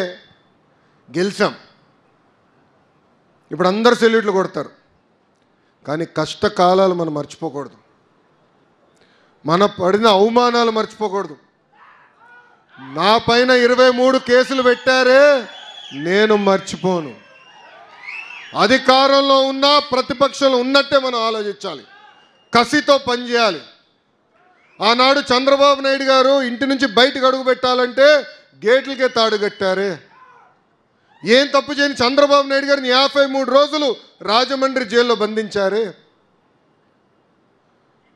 గెలిచాం, ఇప్పుడు అందరు సెల్యూట్లు కొడతారు. కానీ కష్టకాలాలు మనం మర్చిపోకూడదు, మన పడిన అవమానాలు మర్చిపోకూడదు. నా పైన 23 కేసులు పెట్టారే, నేను మర్చిపోను. అధికారంలో ఉన్న ప్రతిపక్షంలో ఉన్నట్టే మనం ఆలోచించాలి, కసితో పనిచేయాలి. ఆనాడు చంద్రబాబు నాయుడు గారు ఇంటి నుంచి బయటకు అడుగు పెట్టాలంటే గేట్లకే తాడు కట్టారే. ఏం తప్పు చేయని చంద్రబాబు నాయుడు గారిని 53 రోజులు రాజమండ్రి జైల్లో బంధించారే.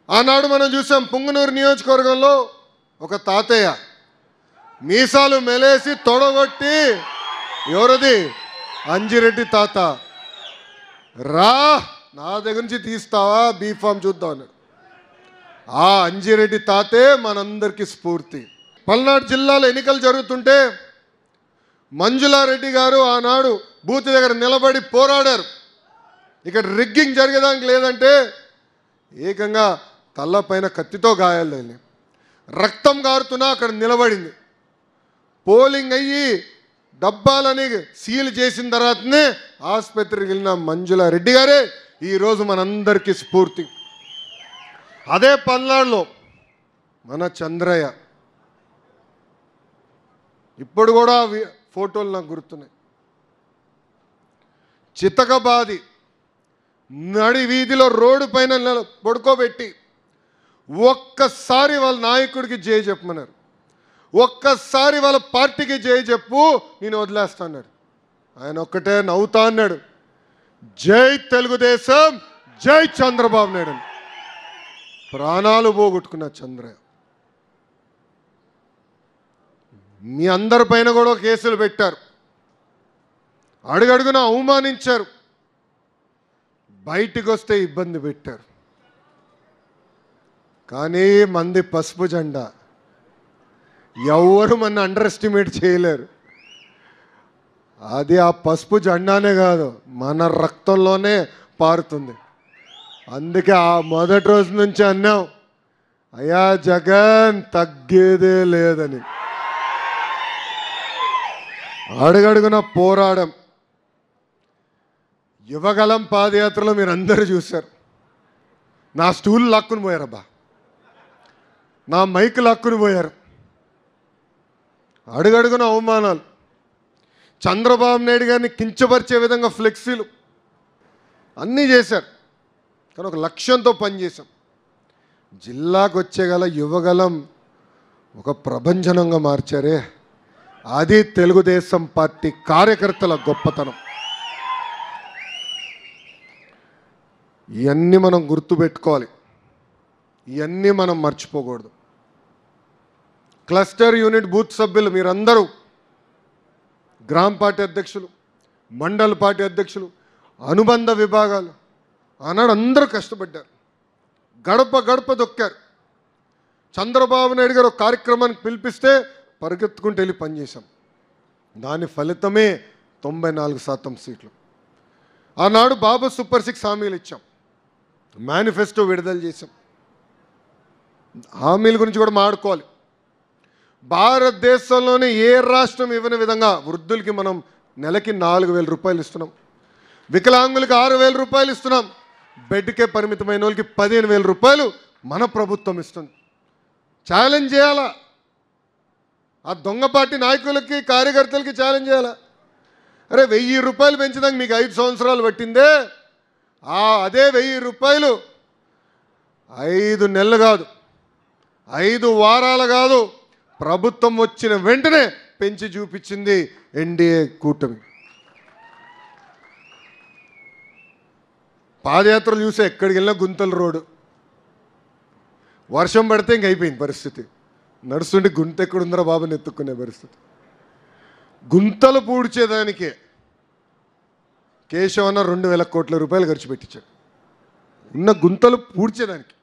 ఆనాడు మనం చూసాం పుంగనూరు నియోజకవర్గంలో ఒక తాతయ్య మీసాలు మెలేసి తొడగొట్టి, ఎవరది అంజిరెడ్డి తాత, రా నా దగ్గర నుంచి తీస్తావా బీఫామ్ చూద్దాం అన్నాడు. ఆ అంజిరెడ్డి తాతే మనందరికీ స్ఫూర్తి. పల్నాడు జిల్లాలో ఎన్నికలు జరుగుతుంటే మంజులారెడ్డి గారు ఆనాడు బూత్ దగ్గర నిలబడి పోరాడారు. ఇక్కడ రిగ్గింగ్ జరిగేదానికి లేదంటే ఏకంగా తల్ల పైన కత్తితో గాయాలు తగిలినాయి. రక్తం కారుతున్నా అక్కడ నిలబడింది. పోలింగ్ అయ్యి డబ్బాలని సీల్ చేసిన తర్వాతనే ఆసుపత్రికి వెళ్ళిన మంజుల రెడ్డి గారే ఈరోజు మనందరికీ స్ఫూర్తి. అదే పల్నాడులో మన చంద్రయ్య, ఇప్పుడు కూడా ఫోటోలు నాకు గుర్తున్నాయి. చితకబాది నడి వీధిలో రోడ్డు పైన పడుకోబెట్టి ఒక్కసారి వాళ్ళ నాయకుడికి జై చెప్పమన్నారు. ఒక్కసారి వాళ్ళ పార్టీకి జై చెప్పు, నేను వదిలేస్తా అన్నాడు. ఆయన ఒక్కటే నవ్వుతా అన్నాడు, జై తెలుగుదేశం, జై చంద్రబాబు నాయుడు అని. ప్రాణాలు పోగొట్టుకున్న చంద్రయ్య. మీ అందరిపైన కూడా కేసులు పెట్టారు, అడుగడుగున అవమానించారు, బయటికి వస్తే ఇబ్బంది పెట్టారు. కానీ మంది పసుపు జెండా ఎవరు మన అండర్ ఎస్టిమేట్ చేయలేరు. అది ఆ పసుపు జెండానే కాదు, మన రక్తంలోనే పారుతుంది. అందుకే ఆ మొదటి రోజు నుంచి అన్నాం, అయ్యా జగన్ తగ్గేదే లేదని. అడుగడుగున పోరాడం. యువగలం పాదయాత్రలో మీరు అందరూ చూశారు. నా స్టూల్ లాక్కుని పోయారబ్బా, నా మైక్ లాక్కుని పోయారు. అడుగడుగున అవమానాలు. చంద్రబాబు నాయుడు గారిని కించపరిచే విధంగా ఫ్లెక్సీలు అన్నీ చేశారు. కానీ ఒక లక్ష్యంతో పనిచేశాం. జిల్లాకు వచ్చేగల యువగలం ఒక ప్రభంజనంగా మార్చారే, అది తెలుగుదేశం పార్టీ కార్యకర్తల గొప్పతనం. ఇవన్నీ మనం గుర్తుపెట్టుకోవాలి, ఇవన్నీ మనం మర్చిపోకూడదు. క్లస్టర్ యూనిట్ బూత్ సభ్యులు మీరందరూ, గ్రామ పార్టీ అధ్యక్షులు, మండల పార్టీ అధ్యక్షులు, అనుబంధ విభాగాలు ఆనాడు అందరూ కష్టపడ్డారు, గడప గడప దొక్కారు. చంద్రబాబు నాయుడు గారు ఒక కార్యక్రమానికి పిలిపిస్తే పరిగెత్తుకుంటూ వెళ్ళి పనిచేశాం. దాని ఫలితమే 94% సీట్లు. ఆనాడు బాబు సూపర్ 6 హామీలు ఇచ్చాం, మేనిఫెస్టో విడుదల చేశాం. హామీల గురించి కూడా మాట్లాడుకోవాలి. భారతదేశంలోనే ఏ రాష్ట్రం ఇవ్వని విధంగా వృద్ధులకి మనం నెలకి 4,000 రూపాయలు ఇస్తున్నాం, వికలాంగులకి 6,000 రూపాయలు ఇస్తున్నాం, బెడ్కే పరిమితమైన వాళ్ళకి 15,000 రూపాయలు మన ప్రభుత్వం ఇస్తుంది. ఛాలెంజ్ చేయాలా, ఆ దొంగ పార్టీ నాయకులకి కార్యకర్తలకి ఛాలెంజ్ చేయాలా. అరే 1,000 రూపాయలు పెంచడానికి మీకు 5 సంవత్సరాలు పట్టిందే, అదే 1,000 రూపాయలు 5 నెలలు కాదు, 5 వారాలు కాదు, ప్రభుత్వం వచ్చిన వెంటనే పెంచి చూపించింది ఎన్డీఏ కూటమి. పాదయాత్రలు చూసే ఎక్కడికి వెళ్ళినా గుంతల రోడ్డు, వర్షం పడితే ఇంక అయిపోయింది పరిస్థితి. నడుస్తుంటే గుంత ఎక్కడుందరా బాబుని ఎత్తుక్కునే పరిస్థితి. గుంతలు పూడ్చేదానికే కేశవన్న 2,000 కోట్ల రూపాయలు ఖర్చు పెట్టించాడు, ఉన్న గుంతలు పూడ్చేదానికి.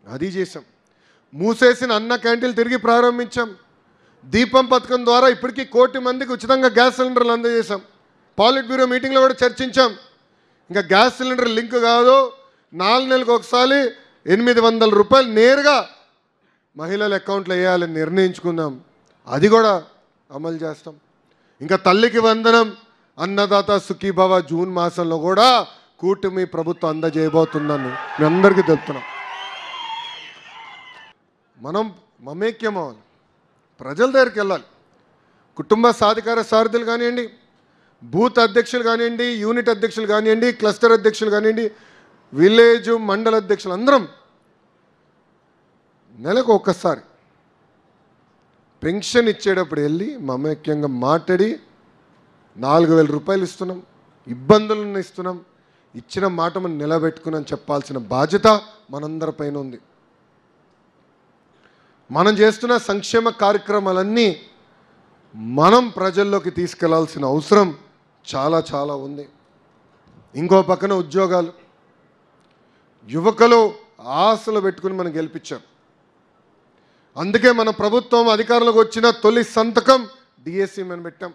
అది చేసాం. మూసేసిన అన్న క్యాంటీన్లు తిరిగి ప్రారంభించాం. దీపం పథకం ద్వారా ఇప్పటికీ 1 కోటి మందికి ఉచితంగా గ్యాస్ సిలిండర్లు అందజేశాం. పాలిట్ బ్యూరో మీటింగ్లో కూడా చర్చించాం. ఇంకా గ్యాస్ సిలిండర్ లింక్ కాదు, 4 నెలలకు ఒకసారి 800 రూపాయలు నేరుగా మహిళల అకౌంట్లో వేయాలని నిర్ణయించుకున్నాం. అది కూడా అమలు చేస్తాం. ఇంకా తల్లికి వందనం, అన్నదాత సుఖీభవ జూన్ మాసంలో కూడా కూటమి ప్రభుత్వం అందజేయబోతుందని మీ అందరికీ తెలుపుతున్నాం. మనం మమేక్యం అవ్వాలి, ప్రజల దగ్గరికి వెళ్ళాలి. కుటుంబ సాధికార సారథులు కానివ్వండి, బూత్ అధ్యక్షులు కానివ్వండి, యూనిట్ అధ్యక్షులు కానివ్వండి, క్లస్టర్ అధ్యక్షులు కానివ్వండి, విలేజ్ మండల అధ్యక్షులు అందరం నెలకు ఒక్కసారి పెన్షన్ ఇచ్చేటప్పుడు వెళ్ళి మమేక్యంగా మాట్లాడి 4,000 రూపాయలు ఇస్తున్నాం, ఇబ్బందులను ఇస్తున్నాం, ఇచ్చిన మాట మనం నిలబెట్టుకున్నాం చెప్పాల్సిన బాధ్యత మనందరిపైన ఉంది. మనం చేస్తున్న సంక్షేమ కార్యక్రమాలన్నీ మనం ప్రజల్లోకి తీసుకెళ్లాల్సిన అవసరం చాలా చాలా ఉంది. ఇంకో పక్కన ఉద్యోగాలు, యువకులు ఆశలు పెట్టుకుని మనం గెలిపించాం. అందుకే మన ప్రభుత్వం అధికారంలోకి వచ్చిన తొలి సంతకం డిఎస్సి మనం పెట్టాం.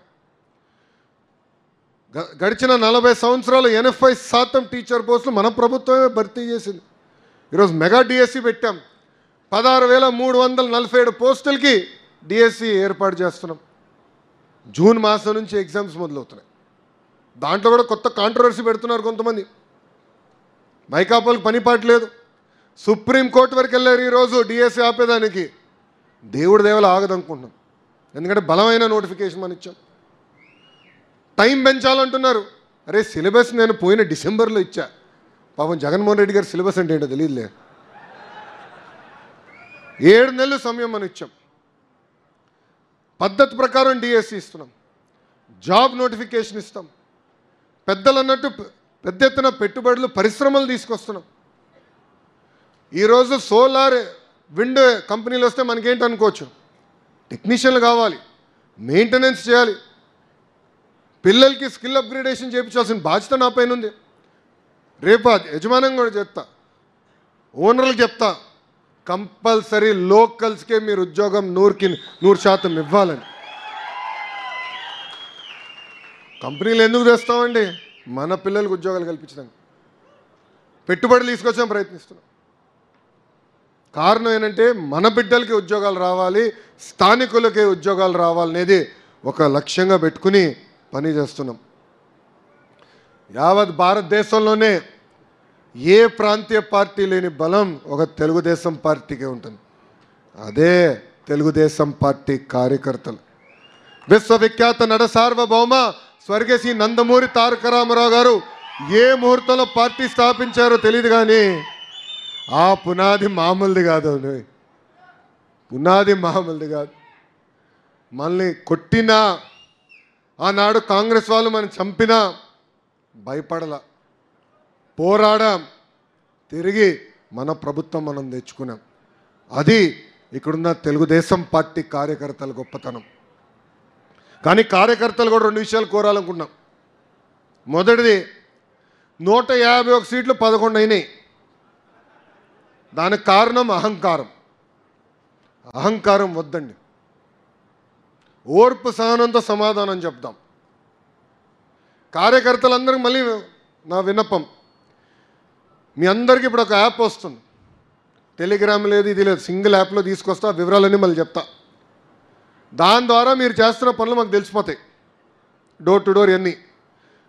గడిచిన 40 సంవత్సరాలు 80% టీచర్ పోస్టులు మన ప్రభుత్వమే భర్తీ చేసింది. ఈరోజు మెగా డిఎస్సి పెట్టాం. 16,347 పోస్టులకి డిఎస్సి ఏర్పాటు చేస్తున్నాం. జూన్ మాసం నుంచి ఎగ్జామ్స్ మొదలవుతున్నాయి. దాంట్లో కూడా కొత్త కాంట్రవర్సీ పెడుతున్నారు కొంతమంది. వైకాపాలకు పనిపాటు లేదు. సుప్రీంకోర్టు వరకు వెళ్ళారు ఈరోజు డిఎస్సి ఆపేదానికి. దేవుడి దేవల ఆగదనుకుంటున్నాం. ఎందుకంటే బలమైన నోటిఫికేషన్ మనం ఇచ్చాం. టైం పెంచాలంటున్నారు. అరే సిలబస్ నేను పోయిన డిసెంబర్లో ఇచ్చా. పాపం జగన్మోహన్ రెడ్డి గారు సిలబస్ అంటే ఏంటో తెలియదులే. 7 నెలలు సమయం మనం ఇచ్చాం. పద్ధతి ప్రకారం డిఎస్సి ఇస్తున్నాం. జాబ్ నోటిఫికేషన్ ఇస్తాం. పెద్దలు అన్నట్టు పెద్ద ఎత్తున పెట్టుబడులు పరిశ్రమలు తీసుకొస్తున్నాం. ఈరోజు సోలార్ విండ్ కంపెనీలు వస్తే మనకేంటి అనుకోవచ్చు. టెక్నీషియన్లు కావాలి, మెయింటెనెన్స్ చేయాలి, పిల్లలకి స్కిల్ అప్గ్రేడేషన్ చేయించాల్సిన బాధ్యత నా పైన ఉంది. రేపు యజమానం కూడా చెప్తా, ఓనర్లకు చెప్తా, కంపల్సరీ లోకల్స్కే మీరు ఉద్యోగం 100% ఇవ్వాలని. కంపెనీలు ఎందుకు తెస్తామండి? మన పిల్లలకు ఉద్యోగాలు కల్పించడానికి, పెట్టుబడులు తీసుకొచ్చాం, ప్రయత్నిస్తున్నాం. కారణం ఏంటంటే మన బిడ్డలకి ఉద్యోగాలు రావాలి, స్థానికులకే ఉద్యోగాలు రావాలనేది ఒక లక్ష్యంగా పెట్టుకుని పని చేస్తున్నాం. యావత్ భారతదేశంలోనే ఏ ప్రాంతీయ పార్టీ లేని బలం ఒక తెలుగుదేశం పార్టీకే ఉంటుంది. అదే తెలుగుదేశం పార్టీ కార్యకర్తలు. విశ్వవిఖ్యాత నట సార్వభౌమ స్వర్గశ్రీ నందమూరి తారక రామారావు గారు ఏ ముహూర్తంలో పార్టీ స్థాపించారో తెలియదు, కానీ ఆ పునాది మామూలుది కాదు. పునాది మామూలుది కాదు. మనల్ని కొట్టినా, ఆనాడు కాంగ్రెస్ వాళ్ళు మనం చంపినా భయపడలా, పోరాడాం, తిరిగి మన ప్రభుత్వం మనం తెచ్చుకున్నాం. అది ఇక్కడున్న తెలుగుదేశం పార్టీ కార్యకర్తల గొప్పతనం. కానీ కార్యకర్తలు కూడా 2 విషయాలు కోరాలనుకున్నాం. మొదటిది, 151 సీట్లు 11 అయినాయి. దానికి కారణం అహంకారం. అహంకారం వద్దండి. ఓర్పు సహనంతో సమాధానం చెప్దాం. కార్యకర్తలందరికీ మళ్ళీ నా విన్నపం, మీ అందరికీ ఇప్పుడు ఒక యాప్ వస్తుంది. టెలిగ్రామ్ లేదు, ఇది లేదు, సింగిల్ యాప్లో తీసుకొస్తా, వివరాలన్నీ మళ్ళీ చెప్తా. దాని ద్వారా మీరు చేస్తున్న పనులు మాకు తెలిసిపోతాయి. డోర్ టు డోర్ ఎన్ని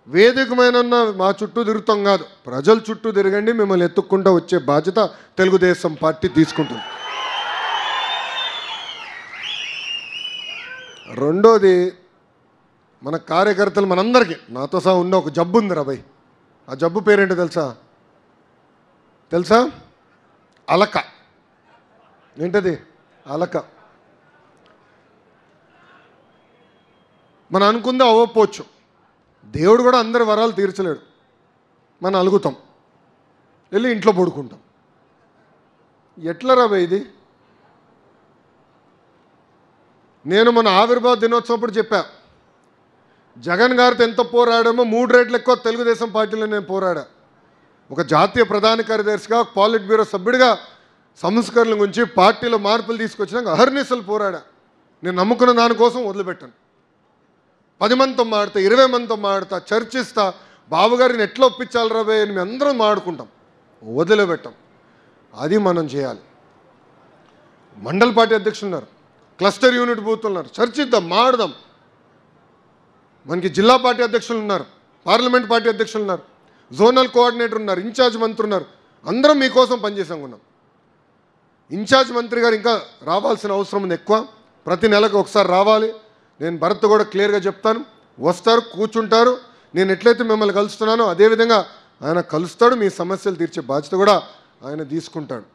వేదికమైన మా చుట్టూ తిరుగుతాం కాదు, ప్రజల చుట్టూ తిరగండి. మిమ్మల్ని ఎత్తుక్కుంటూ వచ్చే బాధ్యత తెలుగుదేశం పార్టీ తీసుకుంటుంది. రెండోది, మన కార్యకర్తలు మనందరికీ, నాతో సహా ఉన్న ఒక జబ్బు ఉంది రా భయ్. ఆ జబ్బు పేరేంటో తెలుసా? అలక. ఏంటది? అలక. మనం అనుకుందా అవ్వకపోవచ్చు. దేవుడు కూడా అందరి వరాలు తీర్చలేడు. మనం అలుగుతాం, వెళ్ళి ఇంట్లో పడుకుంటాం. ఎట్లా రా భయ్ ఇది? నేను మన ఆవిర్భావ దినోత్సవం అప్పుడు చెప్పా, జగన్ గారితో ఎంత పోరాడామో 3 రెట్లు ఎక్కువ తెలుగుదేశం పార్టీలో నేను పోరాడా. ఒక జాతీయ ప్రధాన కార్యదర్శిగా, పాలిట్ బ్యూరో సభ్యుడిగా సంస్కరణల గురించి, పార్టీలో మార్పులు తీసుకొచ్చినాక అహర్నిశలు పోరాడా. నేను నమ్ముకున్న దానికోసం వదిలిపెట్టాను. 10 మందితో మాడతా, 20 మందితో మాడతా, చర్చిస్తా, బాబుగారిని ఎట్లా ఒప్పించాలి రాబోయే అని మేము అందరం మాడుకుంటాం, వదిలిపెట్టాం. అది మనం చేయాలి. మండల పార్టీ అధ్యక్షులు ఉన్నారు, క్లస్టర్ యూనిట్ బూత్లు ఉన్నారు, చర్చిద్దాం, మాడదాం. మనకి జిల్లా పార్టీ అధ్యక్షులు ఉన్నారు, పార్లమెంట్ పార్టీ అధ్యక్షులు ఉన్నారు, జోనల్ కోఆర్డినేటర్ ఉన్నారు, ఇన్ఛార్జ్ మంత్రి ఉన్నారు. అందరం మీకోసం పనిచేసాం ఉన్నాం. ఇన్ఛార్జ్ మంత్రి గారు ఇంకా రావాల్సిన అవసరం ఉంది ఎక్కువ. ప్రతి నెలకు ఒకసారి రావాలి. నేను భరత్ కూడా క్లియర్గా చెప్తాను. వస్తారు, కూర్చుంటారు. నేను ఎట్లయితే మిమ్మల్ని కలుస్తున్నానో అదేవిధంగా ఆయన కలుస్తాడు. మీ సమస్యలు తీర్చే బాధ్యత కూడా ఆయన తీసుకుంటాడు.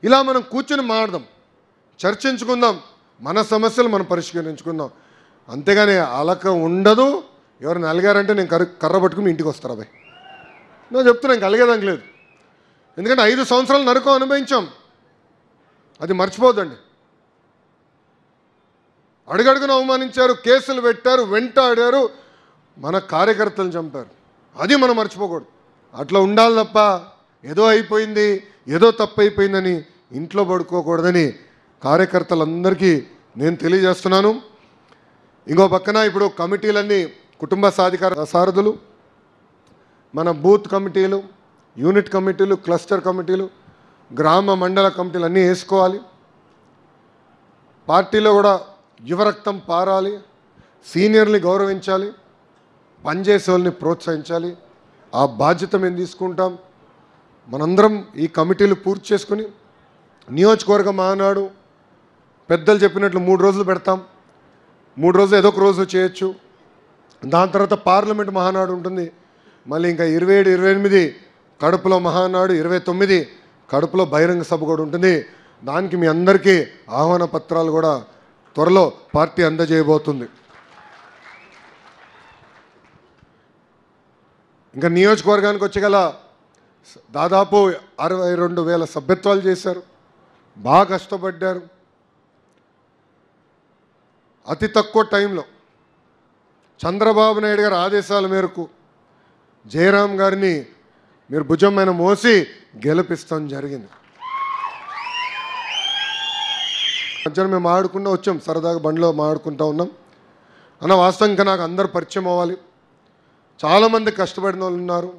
ఇలా మనం కూర్చుని మాడదాం, చర్చించుకుందాం, మన సమస్యలు మనం పరిష్కరించుకుందాం. అంతేగాని అలక ఉండదు. ఎవరైనా అలిగారంటే నేను కర్ర పట్టుకుని ఇంటికి వస్తారు. అబ్బాయి నేను చెప్తున్నా, ఇంక అలిగేదానికి లేదు. ఎందుకంటే 5 సంవత్సరాలు నరకం అనుభవించాం. అది మర్చిపోద్దండి. అడుగడుగున అవమానించారు, కేసులు పెట్టారు, వెంటాడారు, మన కార్యకర్తలను చంపారు. అది మనం మర్చిపోకూడదు. అట్లా ఉండాలి తప్ప ఏదో అయిపోయింది, ఏదో తప్పు అయిపోయిందని ఇంట్లో పడుకోకూడదని కార్యకర్తలందరికీ నేను తెలియజేస్తున్నాను. ఇంకో పక్కన ఇప్పుడు కమిటీలన్నీ కుటుంబ సాధికార సారథులు, మన బూత్ కమిటీలు, యూనిట్ కమిటీలు, క్లస్టర్ కమిటీలు, గ్రామ మండల కమిటీలు అన్నీ వేసుకోవాలి. పార్టీలో కూడా యువరక్తం పారాలి, సీనియర్ని గౌరవించాలి, పనిచేసే వాళ్ళని ప్రోత్సహించాలి. ఆ బాధ్యత మేము తీసుకుంటాం. మనందరం ఈ కమిటీలు పూర్తి చేసుకుని నియోజకవర్గ మహానాడు పెద్దలు చెప్పినట్లు 3 రోజులు పెడతాం. 3 రోజులు ఏదో ఒక రోజు చేయొచ్చు. దాని తర్వాత పార్లమెంట్ మహానాడు ఉంటుంది. మళ్ళీ ఇంకా 27, 28 కడపలో మహానాడు, 29 కడపలో బహిరంగ సభ కూడా ఉంటుంది. దానికి మీ అందరికీ ఆహ్వాన పత్రాలు కూడా త్వరలో పార్టీ అందజేయబోతుంది. ఇంకా నియోజకవర్గానికి వచ్చేగల దాదాపు 62,000 సభ్యత్వాలు చేశారు. బాగా కష్టపడ్డారు. అతి తక్కువ టైంలో చంద్రబాబు నాయుడు గారి ఆదేశాల మేరకు జయరాం గారిని మీరు భుజం మీద మోసి గెలిపిస్తాం జరిగింది. మధ్యాహ్నం మేము ఆడుకుంటూ వచ్చాం, సరదాగా బండిలో మాడుకుంటూ ఉన్నాం. అన్న వాస్తవంగా నాకు అందరు పరిచయం అవ్వాలి. చాలామంది కష్టపడిన వాళ్ళు ఉన్నారు.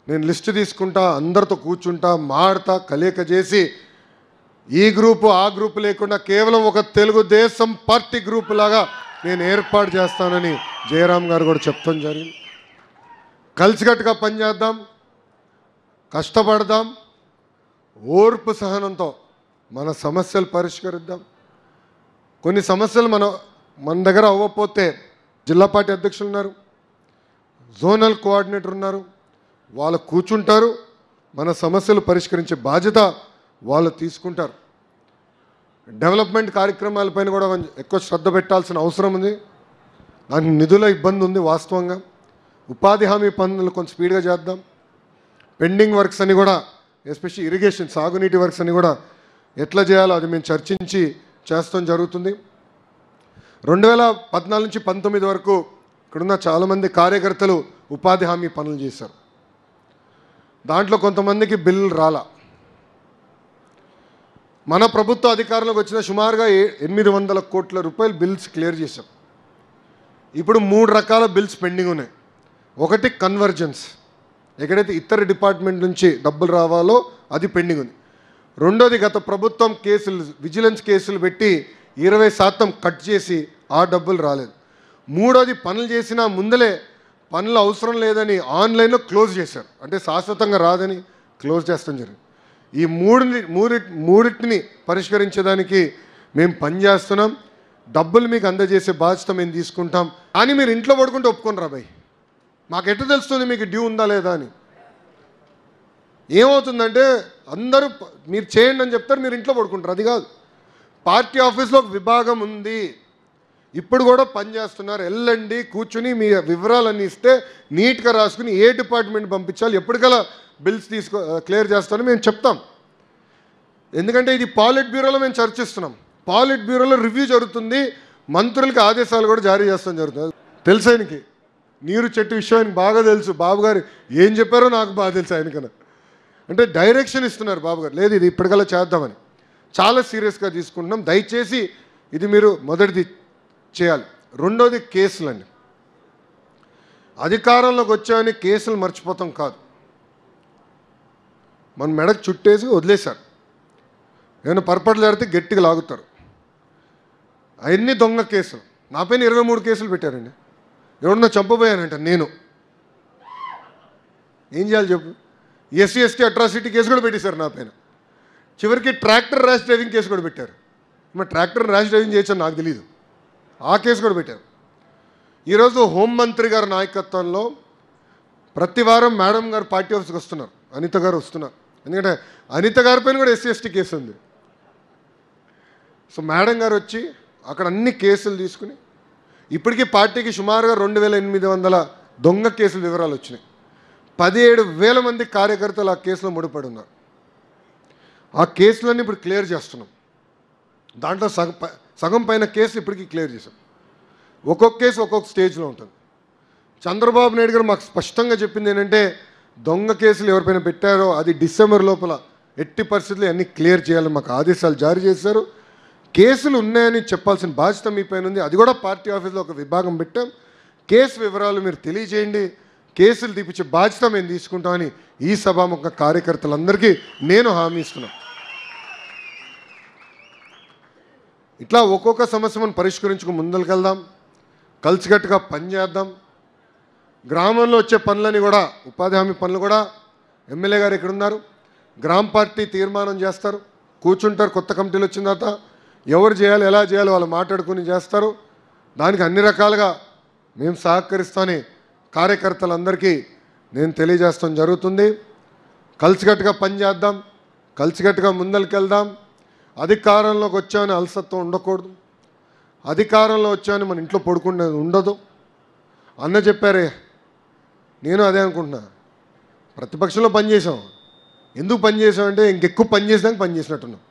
నేను లిస్ట్ తీసుకుంటా, అందరితో కూర్చుంటా, మాడతా, కలయిక చేసి ఈ గ్రూపు ఆ గ్రూపు లేకుండా కేవలం ఒక తెలుగుదేశం పార్టీ గ్రూపు లాగా నేను ఏర్పాటు చేస్తానని జయరాం గారు కూడా చెప్తాం జరిగింది. కలిసికట్టుగా పనిచేద్దాం, కష్టపడదాం, ఓర్పు సహనంతో మన సమస్యలు పరిష్కరిద్దాం. కొన్ని సమస్యలు మన దగ్గర అవ్వకపోతే జిల్లా పార్టీ అధ్యక్షులు ఉన్నారు, జోనల్ కోఆర్డినేటర్ ఉన్నారు, వాళ్ళు కూర్చుంటారు, మన సమస్యలు పరిష్కరించే బాధ్యత వాళ్ళు తీసుకుంటారు. డెవలప్మెంట్ కార్యక్రమాలపైన కూడా ఎక్కువ శ్రద్ధ పెట్టాల్సిన అవసరం ఉంది. దానికి నిధుల ఇబ్బంది ఉంది వాస్తవంగా. ఉపాధి హామీ పనులు కొంచెం స్పీడ్గా చేద్దాం. పెండింగ్ వర్క్స్ అని కూడా, ఎస్పెషల్లీ ఇరిగేషన్, సాగునీటి వర్క్స్ అని కూడా ఎట్లా చేయాలో అది మేము చర్చించి చేస్తాం జరుగుతుంది. 2014 నుంచి 19 వరకు ఇక్కడున్న చాలామంది కార్యకర్తలు ఉపాధి హామీ పనులు చేశారు. దాంట్లో కొంతమందికి బిల్లు రాలా. మన ప్రభుత్వ అధికారంలోకి వచ్చిన సుమారుగా 800 కోట్ల రూపాయలు బిల్స్ క్లియర్ చేశాం. ఇప్పుడు 3 రకాల బిల్స్ పెండింగ్ ఉన్నాయి. ఒకటి కన్వర్జెన్స్, ఎక్కడైతే ఇతర డిపార్ట్మెంట్ నుంచి డబ్బులు రావాలో అది పెండింగ్ ఉంది. రెండోది గత ప్రభుత్వం కేసులు, విజిలెన్స్ కేసులు పెట్టి 20% కట్ చేసి ఆ డబ్బులు రాలేదు. మూడోది పనులు చేసినా ముందలే పనులు అవసరం లేదని ఆన్లైన్లో క్లోజ్ చేశారు, అంటే శాశ్వతంగా రాదని క్లోజ్ చేస్తాం జరిగింది. ఈ మూడింటిని పరిష్కరించడానికి మేము పనిచేస్తున్నాం. డబ్బులు మీకు అందజేసే బాధ్యత మేము తీసుకుంటాం. కానీ మీరు ఇంట్లో పడుకుంటే ఒప్పుకోండి రాబాయ్, మాకు ఎట్లా తెలుస్తుంది మీకు డ్యూ ఉందా లేదా అని. ఏమవుతుందంటే అందరూ మీరు చేయండి అని చెప్తారు, మీరు ఇంట్లో పడుకుంటారు. అది కాదు, పార్టీ ఆఫీస్లో ఒక విభాగం ఉంది, ఇప్పుడు కూడా పనిచేస్తున్నారు. వెళ్ళండి, కూర్చుని మీ వివరాలన్నీ ఇస్తే నీట్గా రాసుకుని ఏ డిపార్ట్మెంట్ పంపించాలి, ఎప్పటికల్లా బిల్స్ క్లియర్ చేస్తామని మేము చెప్తాం. ఎందుకంటే ఇది పాలిట్ బ్యూరోలో మేము చర్చిస్తున్నాం. పాలిట్ బ్యూరోలో రివ్యూ జరుగుతుంది, మంత్రులకి ఆదేశాలు కూడా జారీ చేస్తాం జరుగుతుంది. తెలుసు ఆయనకి నీరు చెట్టు విషయం ఆయనకి బాగా తెలుసు. బాబు గారు ఏం చెప్పారో నాకు బాగా తెలుసు ఆయనకన్నా. అంటే డైరెక్షన్ ఇస్తున్నారు బాబు గారు, లేదు ఇది ఇప్పటికల్లా చేద్దామని. చాలా సీరియస్గా తీసుకుంటున్నాం. దయచేసి ఇది మీరు మొదటిది చేయాలి. రెండోది కేసులండి. అధికారంలోకి వచ్చామని కేసులు మర్చిపోతాం కాదు, మన మెడకు చుట్టేసి వదిలేశారు. ఏమైనా పొరపాట్లు జరిగితే గట్టిగా లాగుతారు. అవన్నీ దొంగ కేసులు. నా పైన 23 కేసులు పెట్టారండి. ఎవరన్నా చంపబోయానంట, నేను ఏం చేయాలి చెప్పు. SC/ST అట్రాసిటీ కేసు కూడా పెట్టేశారు నా పైన. చివరికి ట్రాక్టర్ ర్యాష్ డ్రైవింగ్ కేసు కూడా పెట్టారు. మరి ట్రాక్టర్ ర్యాష్ డ్రైవింగ్ చేయొచ్చని నాకు తెలియదు, ఆ కేసు కూడా పెట్టారు. ఈరోజు హోంమంత్రి గారి నాయకత్వంలో ప్రతి వారం మేడం గారు పార్టీ ఆఫీస్కి వస్తున్నారు, అనిత గారు వస్తున్నారు. ఎందుకంటే అనిత గారి పైన కూడా SC/ST కేసు ఉంది. సో మేడం గారు వచ్చి అక్కడ అన్ని కేసులు తీసుకుని ఇప్పటికీ పార్టీకి సుమారుగా 2,800 దొంగ కేసుల వివరాలు వచ్చినాయి. 17,000 మంది కార్యకర్తలు ఆ కేసులో ముడిపడి ఉన్నారు. ఆ కేసులన్నీ ఇప్పుడు క్లియర్ చేస్తున్నాం. దాంట్లో సగం పైన కేసులు ఇప్పటికీ క్లియర్ చేశాం. ఒక్కొక్క కేసు ఒక్కొక్క స్టేజ్లో ఉంటుంది. చంద్రబాబు నాయుడు గారు మాకు స్పష్టంగా చెప్పింది ఏంటంటే, దొంగ కేసులు ఎవరిపైన పెట్టారో అది డిసెంబర్ లోపల ఎట్టి పరిస్థితుల్లో అన్నీ క్లియర్ చేయాలని మాకు ఆదేశాలు జారీ చేశారు. కేసులు ఉన్నాయని చెప్పాల్సిన బాధ్యత మీ పైన ఉంది. అది కూడా పార్టీ ఆఫీస్లో ఒక విభాగం పెట్టాం. కేసు వివరాలు మీరు తెలియజేయండి, కేసులు తీపించే బాధ్యత మేము తీసుకుంటామని ఈ సభాముఖ కార్యకర్తలందరికీ నేను హామీ ఇస్తున్నాను. ఇట్లా ఒక్కొక్క సమస్య మనం పరిష్కరించుకు ముందరికెళ్దాం, కలిసికట్టుగా పనిచేద్దాం. గ్రామంలో వచ్చే పనులని కూడా, ఉపాధి హామీ పనులు కూడా ఎమ్మెల్యే గారు ఇక్కడ ఉన్నారు, గ్రామ పార్టీ తీర్మానం చేస్తారు, కూర్చుంటారు. కొత్త కమిటీలు వచ్చిన తర్వాత ఎవరు చేయాలి, ఎలా చేయాలి వాళ్ళు మాట్లాడుకుని చేస్తారు. దానికి అన్ని రకాలుగా మేము సహకరిస్తామని కార్యకర్తలందరికీ నేను తెలియజేస్తాం జరుగుతుంది. కలిసికట్టుగా పనిచేద్దాం, కలిసికట్టుగా ముందరికెళ్దాం. అధికారంలోకి వచ్చామని అలసత్వం ఉండకూడదు, అధికారంలో వచ్చామని మన ఇంట్లో పడుకునేది ఉండదు. అన్న చెప్పారే, నేను అదే అనుకుంటున్నా. ప్రతిపక్షంలో పనిచేసాం, ఎందుకు పనిచేసామంటే ఇంకెక్కువ పని చేసినాక పని చేసినట్టున్నాం.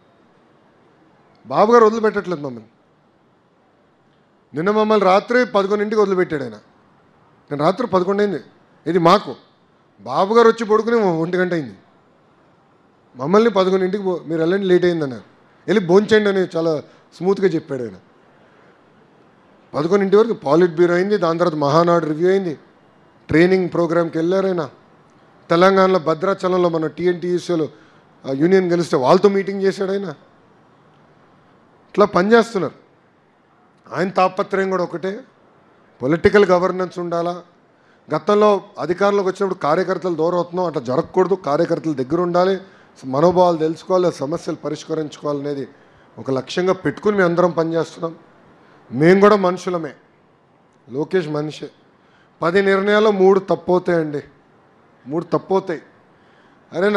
బాబు గారు వదిలిపెట్టట్లేదు మమ్మల్ని. నిన్న మమ్మల్ని రాత్రి 11ంటికి వదిలిపెట్టాడు ఆయన. నేను రాత్రి 11 అయింది, ఇది మాకు. బాబు గారు వచ్చి పడుకుని 1 గంట అయింది. మమ్మల్ని 11ంటికి మీరు వెళ్ళండి, లేట్ అయిందన్నారు. వెళ్ళి భోంచేయండి అని చాలా స్మూత్గా చెప్పాడు ఆయన. 11 వరకు పాలిట్ బ్యూరో అయింది, దాని తర్వాత మహానాడు రివ్యూ అయింది, ట్రైనింగ్ ప్రోగ్రామ్కి వెళ్ళారు ఆయన. తెలంగాణలో భద్రాచలంలో మన టీఎన్టీయూసీలో యూనియన్ గెలిస్తే వాళ్ళతో మీటింగ్ చేశాడు ఆయన. ఇట్లా పనిచేస్తున్నారు. ఆయన తాపత్రయం కూడా ఒకటే, పొలిటికల్ గవర్నెన్స్ ఉండాలా. గతంలో అధికారంలోకి వచ్చినప్పుడు కార్యకర్తలు దూరం అవుతున్నాం, అట్లా జరగకూడదు. కార్యకర్తల దగ్గర ఉండాలి, మనోభావాలు తెలుసుకోవాలి, సమస్యలు పరిష్కరించుకోవాలనేది ఒక లక్ష్యంగా పెట్టుకుని మేము అందరం పనిచేస్తున్నాం. మేము కూడా మనుషులమే, లోకేష్ మనిషే. 10 నిర్ణయాలు 3 తప్పు అవుతాయండి, 3 తప్పు అవుతాయి. అరే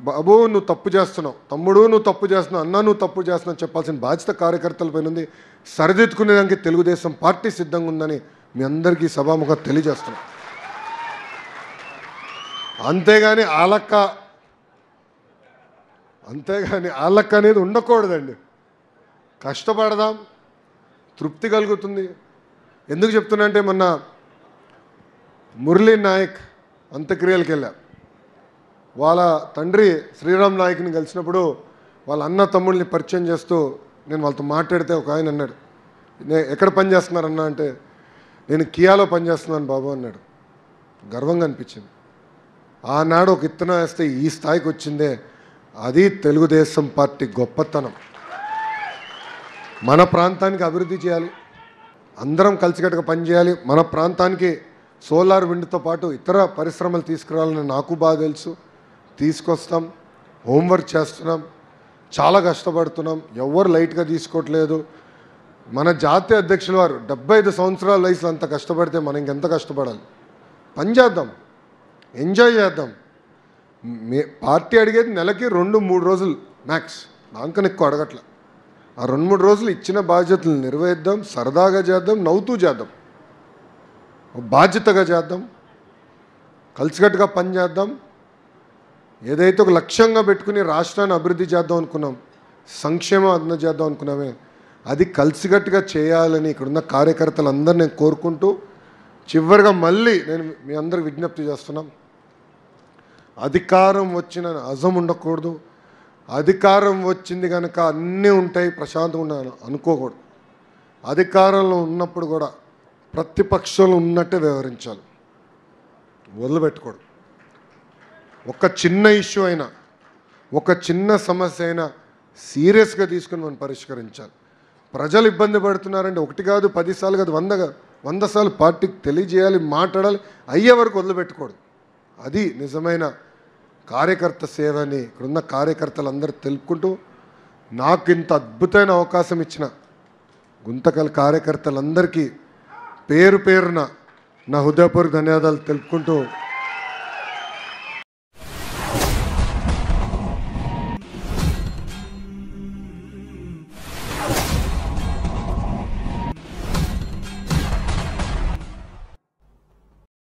బాబు నువ్వు తప్పు చేస్తున్నావు, తమ్ముడు నువ్వు తప్పు చేస్తున్నావు, అన్న నువ్వు తప్పు చేస్తున్నావు చెప్పాల్సిన బాధ్యత కార్యకర్తలపైన ఉంది. సరిదిద్దుకునేదానికి తెలుగుదేశం పార్టీ సిద్ధంగా ఉందని మీ అందరికీ సభాముఖంగా తెలియజేస్తున్నాం. అంతేగాని ఆలక్క అనేది ఉండకూడదండి. కష్టపడదాం, తృప్తి కలుగుతుంది. ఎందుకు చెప్తున్నా అంటే, మొన్న మురళీ నాయక్ అంత్యక్రియలకు వెళ్ళా. వాళ్ళ తండ్రి శ్రీరామ్ నాయక్ని కలిసినప్పుడు వాళ్ళ అన్న తమ్ముళ్ళని పరిచయం చేస్తూ నేను వాళ్ళతో మాట్లాడితే ఒక ఆయన అన్నాడు, ఎక్కడ పని చేస్తున్నారన్నా అంటే, నేను కియాలో పనిచేస్తున్నాను బాబు అన్నాడు. గర్వంగా అనిపించింది. ఆనాడు ఒక ఇత్తనం వేస్తే ఈ స్థాయికి వచ్చిందే, అది తెలుగుదేశం పార్టీ గొప్పతనం. మన ప్రాంతానికి అభివృద్ధి చేయాలి, అందరం కలిసికట్టుగా పనిచేయాలి. మన ప్రాంతానికి సోలార్ విండ్తో పాటు ఇతర పరిశ్రమలు తీసుకురావాలని నాకు బాగా తెలుసు. తీసుకొస్తాం, హోంవర్క్ చేస్తున్నాం, చాలా కష్టపడుతున్నాం. ఎవరు లైట్గా తీసుకోవట్లేదు. మన జాతీయ అధ్యక్షుల వారు 75 సంవత్సరాల వయసులో అంత కష్టపడితే మనం ఇంకెంత కష్టపడాలి. పని చేద్దాం, ఎంజాయ్ చేద్దాం. పార్టీ అడిగేది నెలకి 2-3 రోజులు మ్యాక్స్, దానికన్నా ఎక్కువ అడగట్లే. ఆ 2-3 రోజులు ఇచ్చిన బాధ్యతలు నిర్వహిద్దాం, సరదాగా చేద్దాం, నవ్వుతూ చేద్దాం, బాధ్యతగా చేద్దాం, కలిసికట్టుగా పని చేద్దాం. ఏదైతే ఒక లక్ష్యంగా పెట్టుకుని రాష్ట్రాన్ని అభివృద్ధి చేద్దాం అనుకున్నాం, సంక్షేమం అందజేద్దాం అనుకున్నామే, అది కలిసికట్టుగా చేయాలని ఇక్కడున్న కార్యకర్తలందరూ నేను కోరుకుంటూ, చివరిగా మళ్ళీ నేను మీ అందరికి విజ్ఞప్తి చేస్తున్నాం. అధికారం వచ్చిన అజం ఉండకూడదు. అధికారం వచ్చింది కనుక అన్నీ ఉంటాయి, ప్రశాంతంగా ఉండాలి అనుకోకూడదు. అధికారంలో ఉన్నప్పుడు కూడా ప్రతిపక్షంలో ఉన్నట్టే వ్యవహరించాలి, వదిలిపెట్టకూడదు. ఒక చిన్న ఇష్యూ అయినా, ఒక చిన్న సమస్య అయినా సీరియస్గా తీసుకుని మనం పరిష్కరించాలి. ప్రజలు ఇబ్బంది పడుతున్నారంటే 1 కాదు 10 సార్లు కాదు 100 సార్లు పార్టీకి తెలియజేయాలి, మాట్లాడాలి. అయ్యే వరకు వదిలిపెట్టకూడదు. అది నిజమైన కార్యకర్త సేవ అని ఇక్కడున్న కార్యకర్తలందరూ తెలుపుకుంటూ, నాకు ఇంత అద్భుతమైన అవకాశం ఇచ్చిన గుంతకల్ కార్యకర్తలందరికీ పేరు పేరున నా హృదయపూర్వక ధన్యవాదాలు తెలుపుకుంటూ